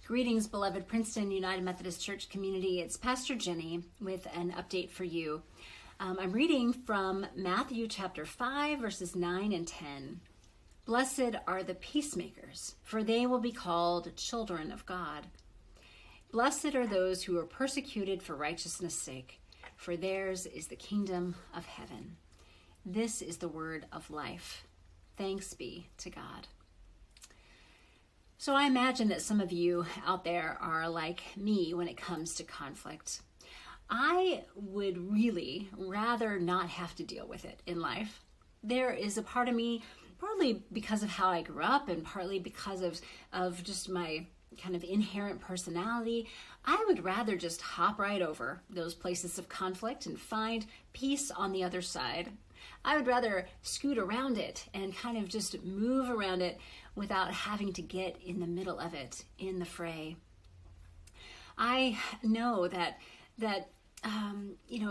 Greetings, beloved Princeton United Methodist Church community. It's Pastor Jenny with an update for you. I'm reading from Matthew chapter 5, verses 9 and 10. Blessed are the peacemakers, for they will be called children of God. Blessed are those who are persecuted for righteousness' sake, for theirs is the kingdom of heaven. This is the word of life. Thanks be to God. So I imagine that some of you out there are like me when it comes to conflict. I would really rather not have to deal with it in life. There is a part of me, partly because of how I grew up and partly because of just my kind of inherent personality, I would rather just hop right over those places of conflict and find peace on the other side. I would rather scoot around it and kind of just move around it without having to get in the middle of it, in the fray. I know that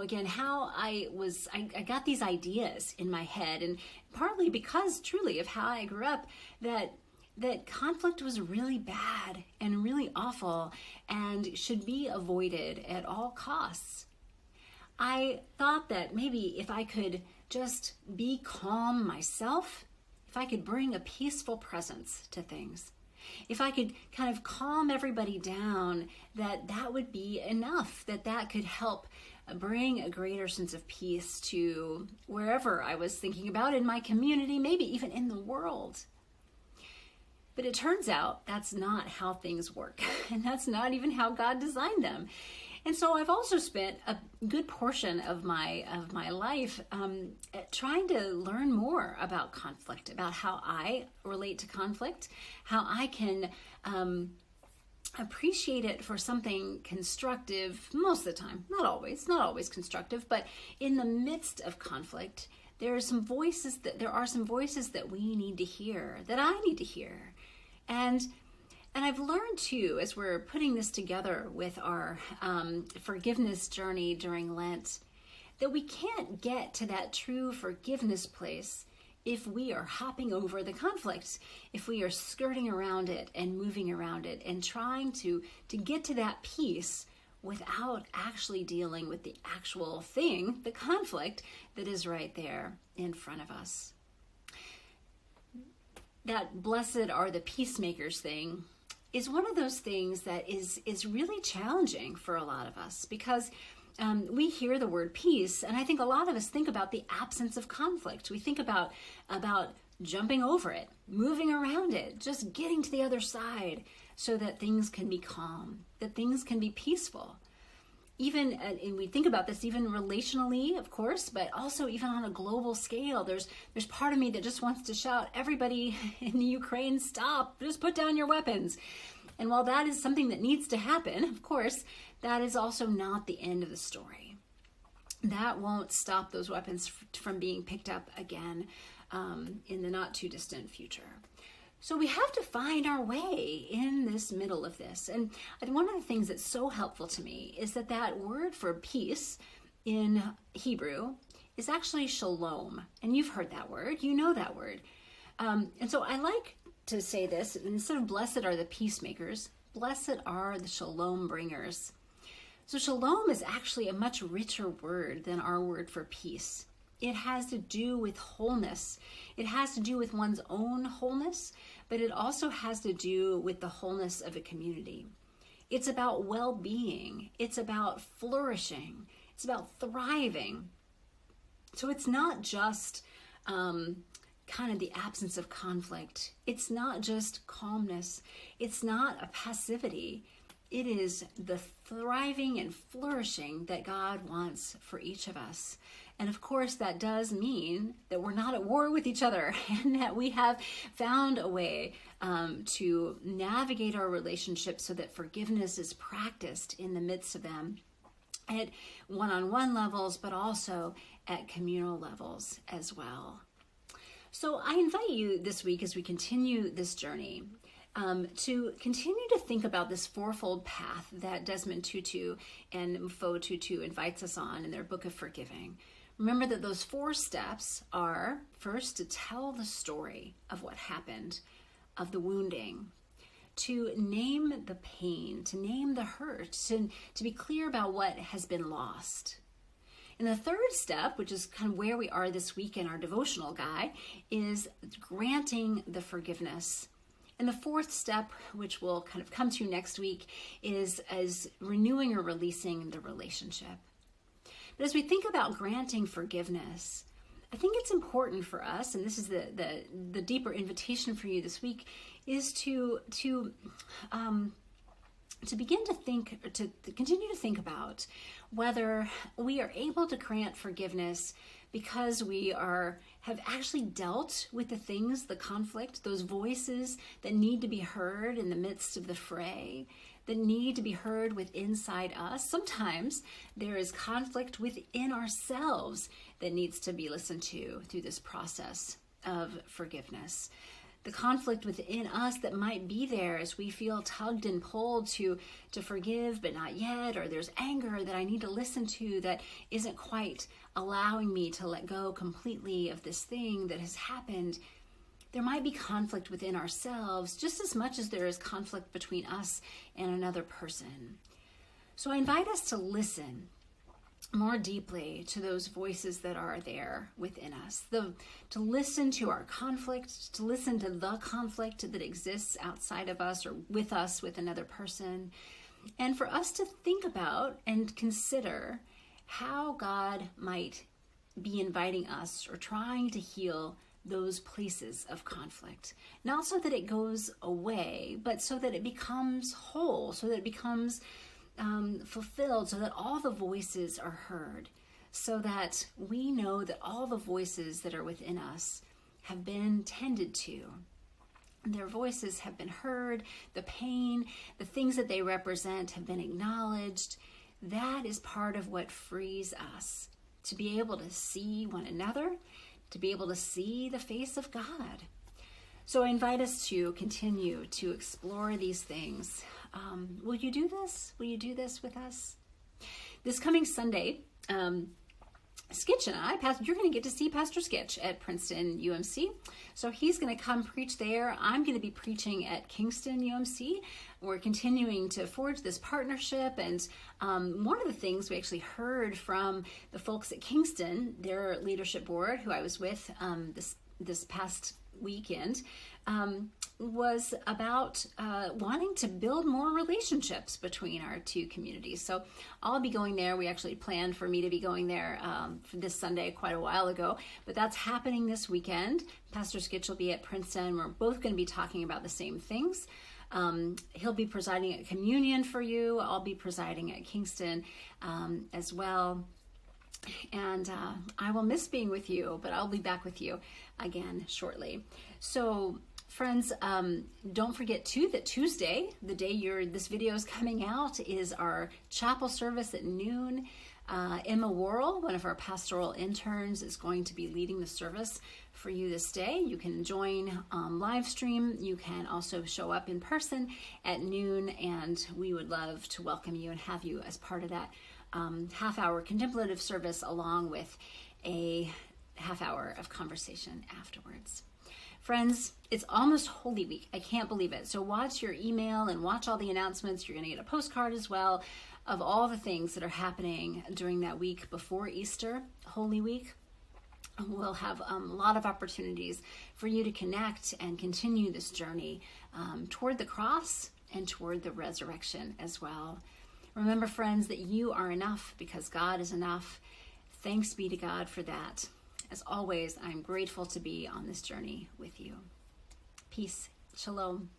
again, how I got these ideas in my head, and partly because truly of how I grew up, that conflict was really bad and really awful and should be avoided at all costs. I thought that maybe if I could just be calm myself, if I could bring a peaceful presence to things, if I could kind of calm everybody down, that would be enough, that could help bring a greater sense of peace to wherever I was thinking about in my community, maybe even in the world. But it turns out that's not how things work, and that's not even how God designed them. And so I've also spent a good portion of my life trying to learn more about conflict, about how I relate to conflict, how I can appreciate it for something constructive most of the time. Not always constructive, but in the midst of conflict, there are some voices that we need to hear, that I need to hear. And I've learned too, as we're putting this together with our forgiveness journey during Lent, that we can't get to that true forgiveness place if we are hopping over the conflict, if we are skirting around it and moving around it and trying to get to that peace without actually dealing with the actual thing, the conflict that is right there in front of us. That blessed are the peacemakers thing is one of those things that is really challenging for a lot of us, because we hear the word peace, and I think a lot of us think about the absence of conflict. We think about jumping over it, moving around it, just getting to the other side so that things can be calm, that things can be peaceful. Even, and we think about this even relationally, of course, but also even on a global scale. There's part of me that just wants to shout, everybody in the Ukraine, stop, just put down your weapons. And while that is something that needs to happen, of course, that is also not the end of the story. That won't stop those weapons from being picked up again in the not too distant future. So we have to find our way in this middle of this. And one of the things that's so helpful to me is that word for peace in Hebrew is actually shalom. And you've heard that word, you know that word. And so I like to say this, instead of blessed are the peacemakers, blessed are the Shalom Bringers. So shalom is actually a much richer word than our word for peace. It has to do with wholeness. It has to do with one's own wholeness, but it also has to do with the wholeness of a community. It's about well-being. It's about flourishing. It's about thriving. So it's not just kind of the absence of conflict. It's not just calmness. It's not a passivity. It is the thriving and flourishing that God wants for each of us. And of course, that does mean that we're not at war with each other, and that we have found a way to navigate our relationships so that forgiveness is practiced in the midst of them at one-on-one levels, but also at communal levels as well. So I invite you this week, as we continue this journey, to continue to think about this fourfold path that Desmond Tutu and Mfo Tutu invites us on in their book of Forgiving. Remember that those 4 steps are, first, to tell the story of what happened, of the wounding, to name the pain, to name the hurt, to be clear about what has been lost. And the third step, which is kind of where we are this week in our devotional guide, is granting the forgiveness. And the fourth step, which we'll kind of come to next week, is renewing or releasing the relationship. But as we think about granting forgiveness, I think it's important for us, and this is the deeper invitation for you this week, is to begin to think, to continue to think about whether we are able to grant forgiveness because we have actually dealt with the things, the conflict, those voices that need to be heard in the midst of the fray, that need to be heard inside us. Sometimes there is conflict within ourselves that needs to be listened to through this process of forgiveness. The conflict within us that might be there as we feel tugged and pulled to forgive, but not yet, or there's anger that I need to listen to that isn't quite allowing me to let go completely of this thing that has happened. There might be conflict within ourselves just as much as there is conflict between us and another person. So I invite us to listen more deeply to those voices that are there within us, to listen to our conflict, to listen to the conflict that exists outside of us or with us, with another person, and for us to think about and consider how God might be inviting us or trying to heal those places of conflict. Not so that it goes away, but so that it becomes whole, so that it becomes fulfilled, so that all the voices are heard, so that we know that all the voices that are within us have been tended to. Their voices have been heard, the pain, the things that they represent have been acknowledged. That is part of what frees us to be able to see one another, to be able to see the face of God. So I invite us to continue to explore these things. Will you do this? Will you do this with us? This coming Sunday, Skitch and I, you're going to get to see Pastor Skitch at Princeton UMC. So he's going to come preach there. I'm going to be preaching at Kingston UMC. We're continuing to forge this partnership. And one of the things we actually heard from the folks at Kingston, their leadership board, who I was with this past weekend, was about wanting to build more relationships between our two communities. So I'll be going there. We actually planned for me to be going there for this Sunday quite a while ago, but that's happening this weekend. Pastor Skitch will be at Princeton. We're both going to be talking about the same things. He'll be presiding at communion for you. I'll be presiding at Kingston as well. And I will miss being with you, but I'll be back with you again shortly. So friends, don't forget too that Tuesday, the day this video is coming out, is our chapel service at noon. Emma Worrell, one of our pastoral interns, is going to be leading the service for you this day. You can join live stream. You can also show up in person at noon, and we would love to welcome you and have you as part of that half-hour contemplative service, along with a half-hour of conversation afterwards. Friends, it's almost Holy Week. I can't believe it. So watch your email and watch all the announcements. You're going to get a postcard as well of all the things that are happening during that week before Easter, Holy Week. We'll have a lot of opportunities for you to connect and continue this journey toward the cross and toward the resurrection as well. Remember, friends, that you are enough because God is enough. Thanks be to God for that. As always, I'm grateful to be on this journey with you. Peace. Shalom.